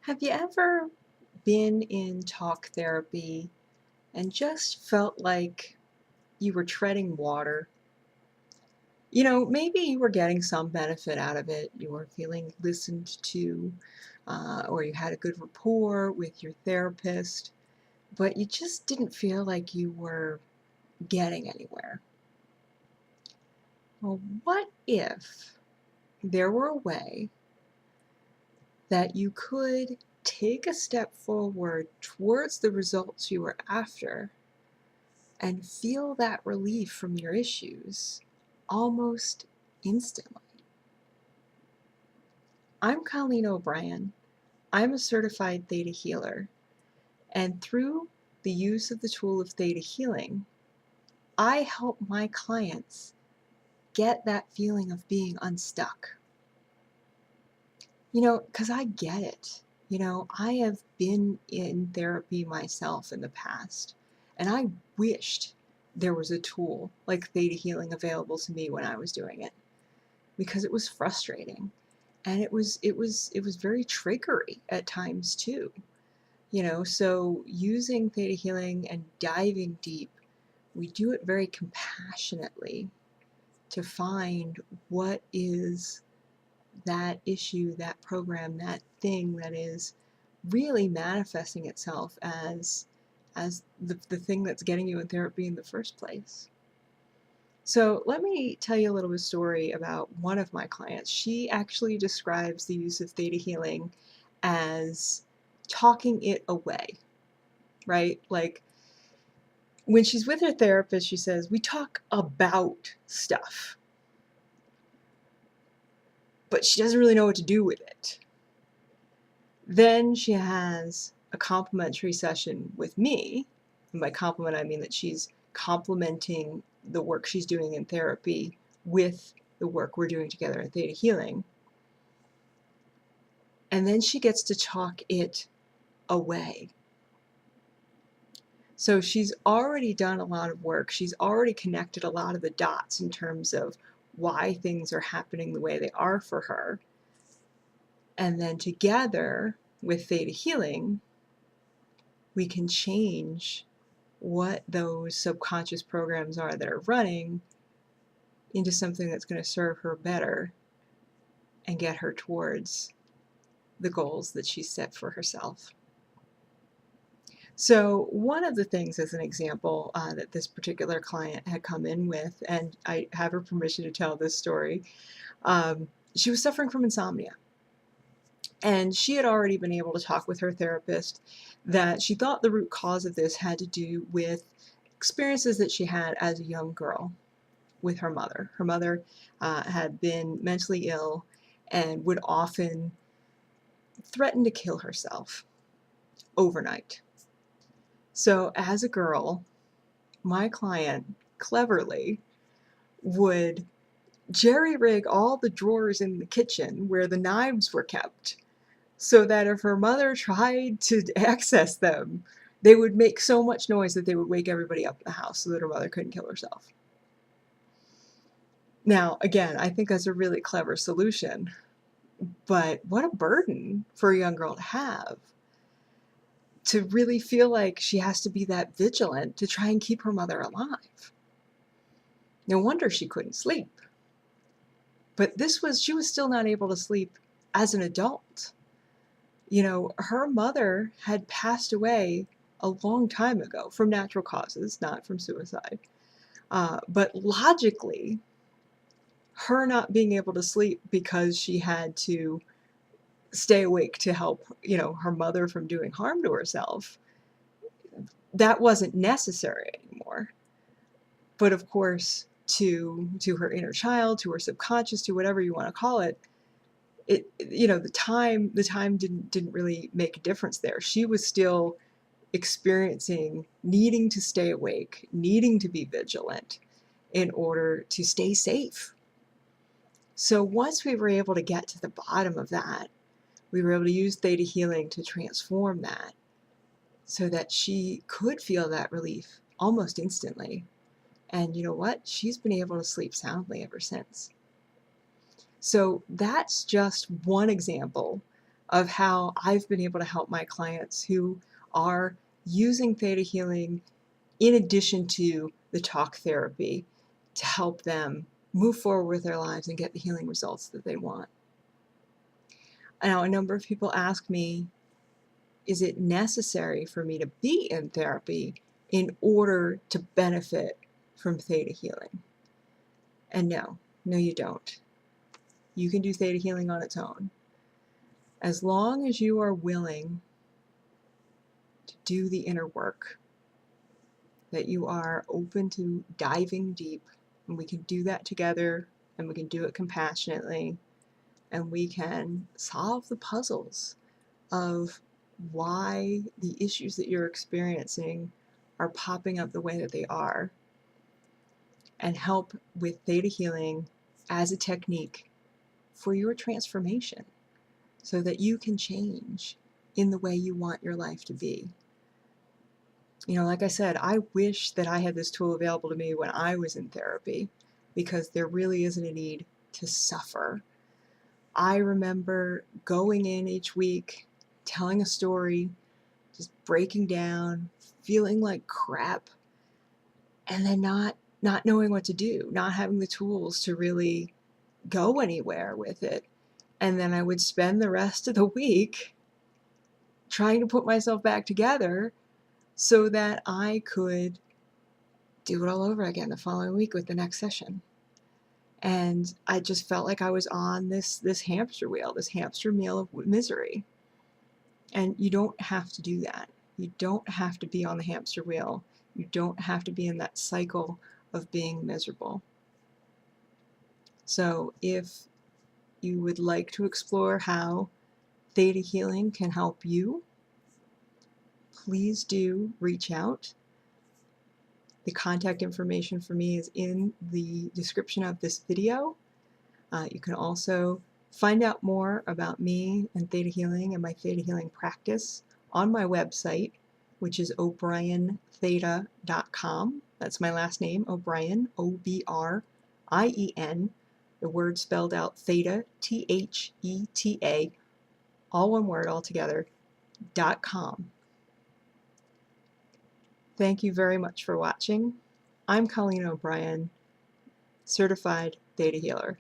Have you ever been in talk therapy and just felt like you were treading water? Maybe you were getting some benefit out of it. You were feeling listened to, or you had a good rapport with your therapist, but you just didn't feel like you were getting anywhere. Well, what if there were a way that you could take a step forward towards the results you were after and feel that relief from your issues almost instantly? I'm Colleen O'Brien. I'm a certified Theta Healer, and through the use of the tool of Theta Healing, I help my clients get that feeling of being unstuck. Because I get it. I have been in therapy myself in the past, and I wished there was a tool like Theta Healing available to me when I was doing it, because it was frustrating, and it was very triggery at times too. So using Theta Healing and diving deep, we do it very compassionately to find what is that issue, that program, that thing that is really manifesting itself as the thing that's getting you in therapy in the first place. So let me tell you a little bit of story about one of my clients. She actually describes the use of Theta Healing as talking it away, right? Like when she's with her therapist, she says, we talk about stuff, but she doesn't really know what to do with it. Then she has a complimentary session with me. And by compliment, I mean that she's complementing the work she's doing in therapy with the work we're doing together at Theta Healing. And then she gets to talk it away. So she's already done a lot of work. She's already connected a lot of the dots in terms of why things are happening the way they are for her. And then together with Theta Healing, we can change what those subconscious programs are that are running into something that's going to serve her better and get her towards the goals that she's set for herself. So one of the things, as an example, that this particular client had come in with, and I have her permission to tell this story, she was suffering from insomnia. And she had already been able to talk with her therapist that she thought the root cause of this had to do with experiences that she had as a young girl with her mother. Her mother had been mentally ill and would often threaten to kill herself overnight. So as a girl, my client cleverly would jerry-rig all the drawers in the kitchen where the knives were kept, so that if her mother tried to access them, they would make so much noise that they would wake everybody up in the house so that her mother couldn't kill herself. Now, again, I think that's a really clever solution, but what a burden for a young girl to have, to really feel like she has to be that vigilant to try and keep her mother alive. No wonder she couldn't sleep. But she was still not able to sleep as an adult. Her mother had passed away a long time ago from natural causes, not from suicide. But logically, her not being able to sleep because she had to stay awake to help, her mother from doing harm to herself, that wasn't necessary anymore. But of course, to her inner child, to her subconscious, to whatever you want to call it, the time didn't really make a difference there. She was still experiencing needing to stay awake, needing to be vigilant in order to stay safe. So once we were able to get to the bottom of that, we were able to use Theta Healing to transform that so that she could feel that relief almost instantly. And you know what? She's been able to sleep soundly ever since. So that's just one example of how I've been able to help my clients who are using theta healing in addition to the talk therapy to help them move forward with their lives and get the healing results that they want. Now, a number of people ask me, is it necessary for me to be in therapy in order to benefit from theta healing? And no, you don't. You can do theta healing on its own. As long as you are willing to do the inner work, that you are open to diving deep, and we can do that together, and we can do it compassionately, and we can solve the puzzles of why the issues that you're experiencing are popping up the way that they are, and help with theta healing as a technique for your transformation so that you can change in the way you want your life to be. You know, like I said, I wish that I had this tool available to me when I was in therapy, because there really isn't a need to suffer. I remember going in each week, telling a story, just breaking down, feeling like crap, and then not knowing what to do, not having the tools to really go anywhere with it. And then I would spend the rest of the week trying to put myself back together so that I could do it all over again the following week with the next session. And I just felt like I was on this hamster wheel, this hamster wheel of misery. And you don't have to do that. You don't have to be on the hamster wheel. You don't have to be in that cycle of being miserable. So if you would like to explore how theta healing can help you, please do reach out. The contact information for me is in the description of this video. You can also find out more about me and theta healing and my theta healing practice on my website, which is obrientheta.com. That's my last name, O'Brien, O-B-R-I-E-N, the word spelled out theta, T-H-E-T-A, all one word altogether, .com. Thank you very much for watching. I'm Colleen O'Brien, certified theta healer.